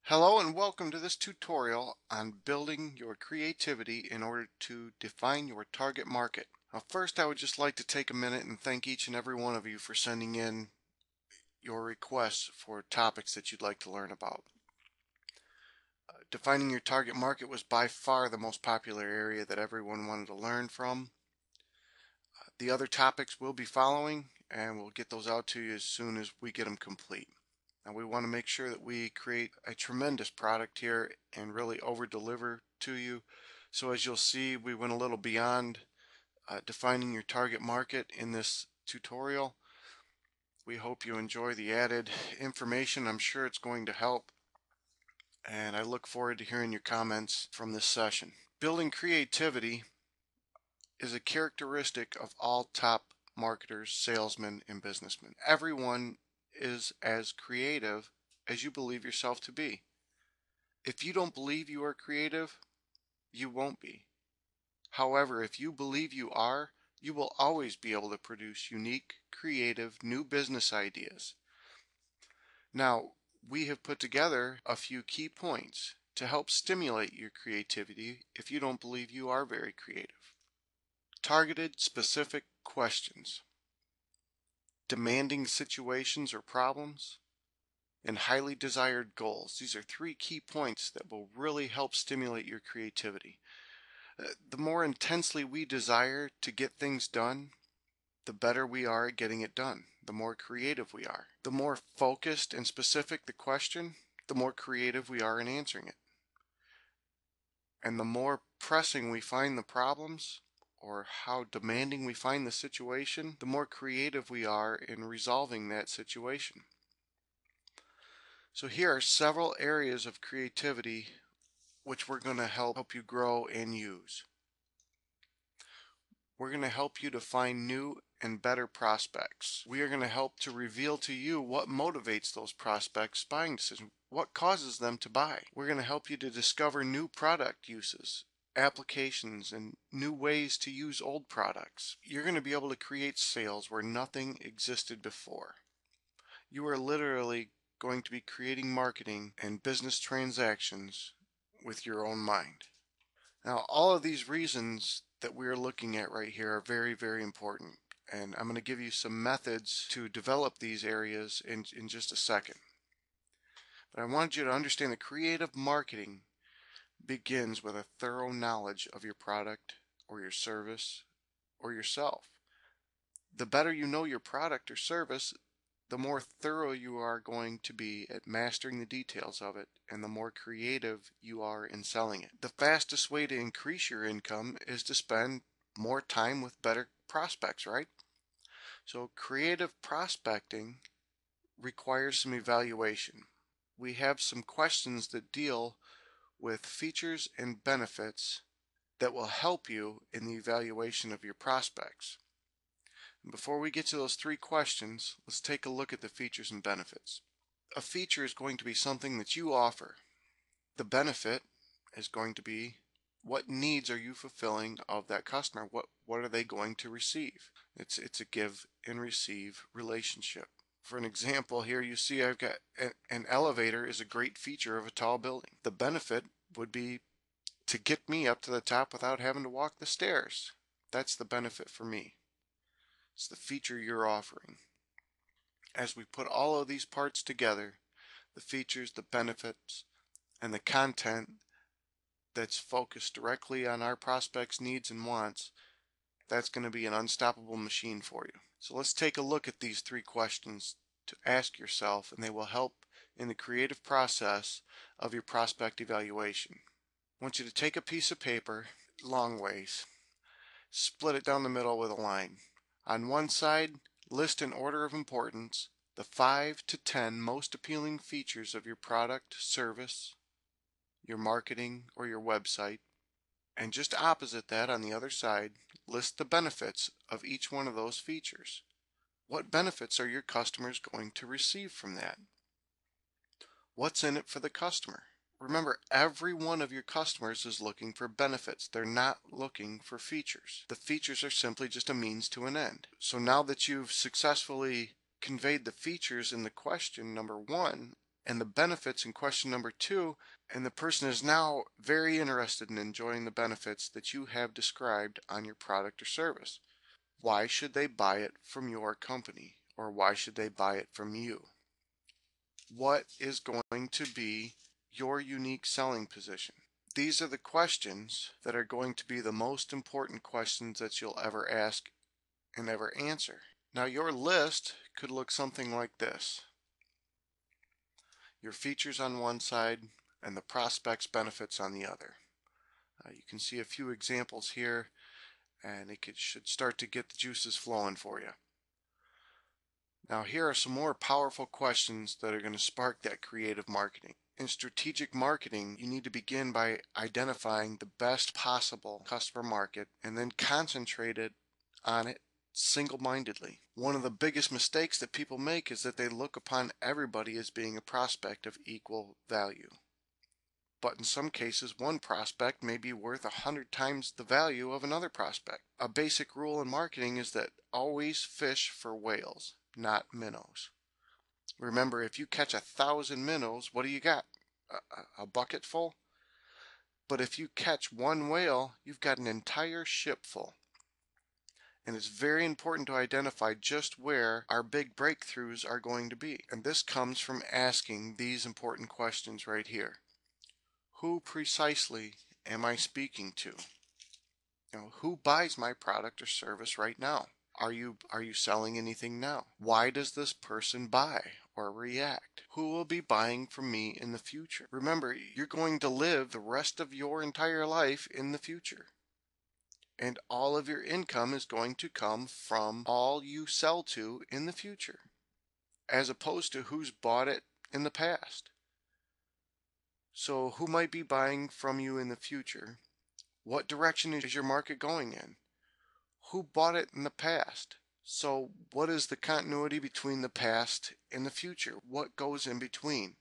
Hello and welcome to this tutorial on building your creativity in order to define your target market. Now, first, I would just like to take a minute and thank each and every one of you for sending in your requests for topics that you'd like to learn about. Defining your target market was by far the most popular area that everyone wanted to learn from. The other topics will be following, and we'll get those out to you as soon as we get them complete. Now we want to make sure that we create a tremendous product here and really over deliver to you. So as you'll see, we went a little beyond defining your target market in this tutorial. We hope you enjoy the added information. I'm sure it's going to help, and I look forward to hearing your comments from this session. Building creativity is a characteristic of all top marketers, salesmen, and businessmen. Everyone is as creative as you believe yourself to be. If you don't believe you are creative, you won't be. However, if you believe you are, you will always be able to produce unique, creative, new business ideas. Now, we have put together a few key points to help stimulate your creativity if you don't believe you are very creative. Targeted, specific questions, demanding situations or problems, and highly desired goals. These are three key points that will really help stimulate your creativity. The more intensely we desire to get things done, the better we are at getting it done, the more creative we are. The more focused and specific the question, the more creative we are in answering it. And the more pressing we find the problems, or how demanding we find the situation, the more creative we are in resolving that situation. So here are several areas of creativity which we're going to help you grow and use. We're going to help you to find new and better prospects. We are going to help to reveal to you what motivates those prospects' buying decisions, what causes them to buy. We're going to help you to discover new product uses, applications, and new ways to use old products. You're going to be able to create sales where nothing existed before. You are literally going to be creating marketing and business transactions with your own mind. Now, all of these reasons that we're looking at right here are very, very important. And I'm going to give you some methods to develop these areas in just a second. But I want you to understand that creative marketing begins with a thorough knowledge of your product or your service or yourself. The better you know your product or service, the more thorough you are going to be at mastering the details of it, and the more creative you are in selling it. The fastest way to increase your income is to spend more time with better prospects, right? So creative prospecting requires some evaluation. We have some questions that deal with features and benefits that will help you in the evaluation of your prospects. Before we get to those three questions, let's take a look at the features and benefits. A feature is going to be something that you offer. The benefit is going to be what needs are you fulfilling of that customer? What are they going to receive? It's a give and receive relationship. For an example here, you see I've got an elevator is a great feature of a tall building. The benefit would be to get me up to the top without having to walk the stairs. That's the benefit for me. It's the feature you're offering. As we put all of these parts together, the features, the benefits, and the content that's focused directly on our prospects' needs and wants, that's going to be an unstoppable machine for you. So let's take a look at these three questions to ask yourself, and they will help in the creative process of your prospect evaluation. I want you to take a piece of paper, long ways, split it down the middle with a line. On one side, list in order of importance the 5 to 10 most appealing features of your product, service, your marketing, or your website. And just opposite that, on the other side, list the benefits of each one of those features. What benefits are your customers going to receive from that? What's in it for the customer? Remember, every one of your customers is looking for benefits. They're not looking for features. The features are simply just a means to an end. So now that you've successfully conveyed the features in the question number one, and the benefits in question number 2, and the person is now very interested in enjoying the benefits that you have described on your product or service. Why should they buy it from your company, or why should they buy it from you? What is going to be your unique selling position? These are the questions that are going to be the most important questions that you'll ever ask and ever answer. Now, your list could look something like this: your features on one side and the prospect's benefits on the other. You can see a few examples here, and should start to get the juices flowing for you. Now, here are some more powerful questions that are going to spark that creative marketing. In strategic marketing, you need to begin by identifying the best possible customer market and then concentrate on it single-mindedly. One of the biggest mistakes that people make is that they look upon everybody as being a prospect of equal value. But in some cases, one prospect may be worth 100 times the value of another prospect. A basic rule in marketing is that always fish for whales, not minnows. Remember, if you catch 1,000 minnows, what do you got? A bucket full? But if you catch one whale, you've got an entire ship full. And it's very important to identify just where our big breakthroughs are going to be. And this comes from asking these important questions right here. Who precisely am I speaking to? Who buys my product or service right now? Are you selling anything now? Why does this person buy or react? Who will be buying from me in the future? Remember, you're going to live the rest of your entire life in the future. And all of your income is going to come from all you sell to in the future, as opposed to who's bought it in the past. So who might be buying from you in the future? What direction is your market going in? Who bought it in the past? So what is the continuity between the past and the future? What goes in between?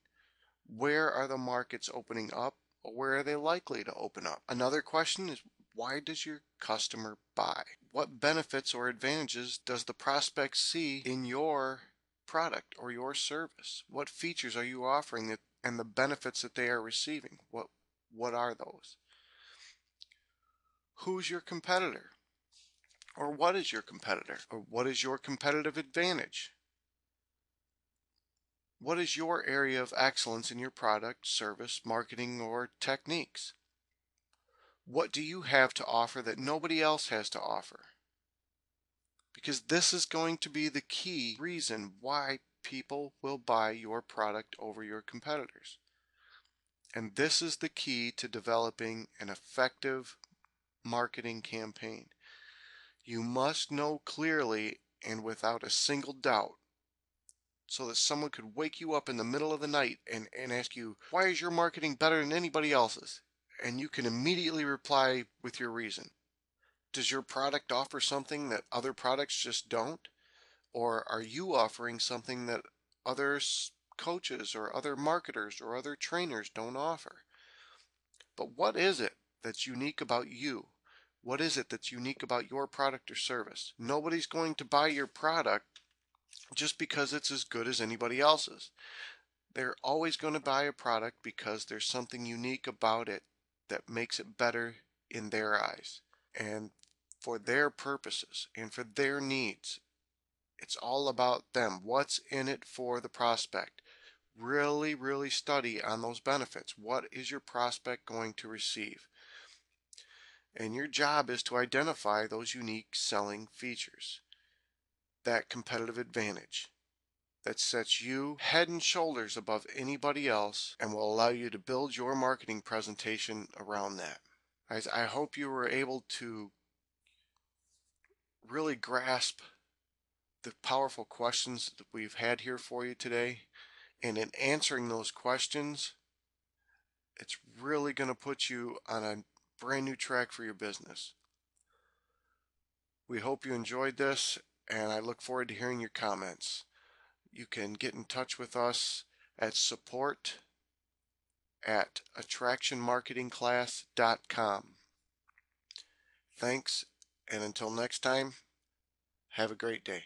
Where are the markets opening up, or where are they likely to open up? Another question is, why does your customer buy? What benefits or advantages does the prospect see in your product or your service? What features are you offering and the benefits that they are receiving? What are those? Who's your competitor? Or what is your competitor? Or what is your competitive advantage? What is your area of excellence in your product, service, marketing, or techniques? What do you have to offer that nobody else has to offer? Because this is going to be the key reason why people will buy your product over your competitors. And this is the key to developing an effective marketing campaign. You must know clearly and without a single doubt, so that someone could wake you up in the middle of the night and ask you, why is your marketing better than anybody else's? And you can immediately reply with your reason. Does your product offer something that other products just don't? Or are you offering something that other coaches or other marketers or other trainers don't offer? But what is it that's unique about you? What is it that's unique about your product or service? Nobody's going to buy your product just because it's as good as anybody else's. They're always going to buy a product because there's something unique about it that makes it better in their eyes and for their purposes and for their needs. It's all about them. What's in it for the prospect? Really, really study on those benefits. What is your prospect going to receive? And your job is to identify those unique selling features, that competitive advantage that sets you head and shoulders above anybody else and will allow you to build your marketing presentation around that. I hope you were able to really grasp the powerful questions that we've had here for you today. And in answering those questions, it's really going to put you on a brand new track for your business. We hope you enjoyed this, and I look forward to hearing your comments. You can get in touch with us at support@attractionmarketingclass.com. Thanks, and until next time, have a great day.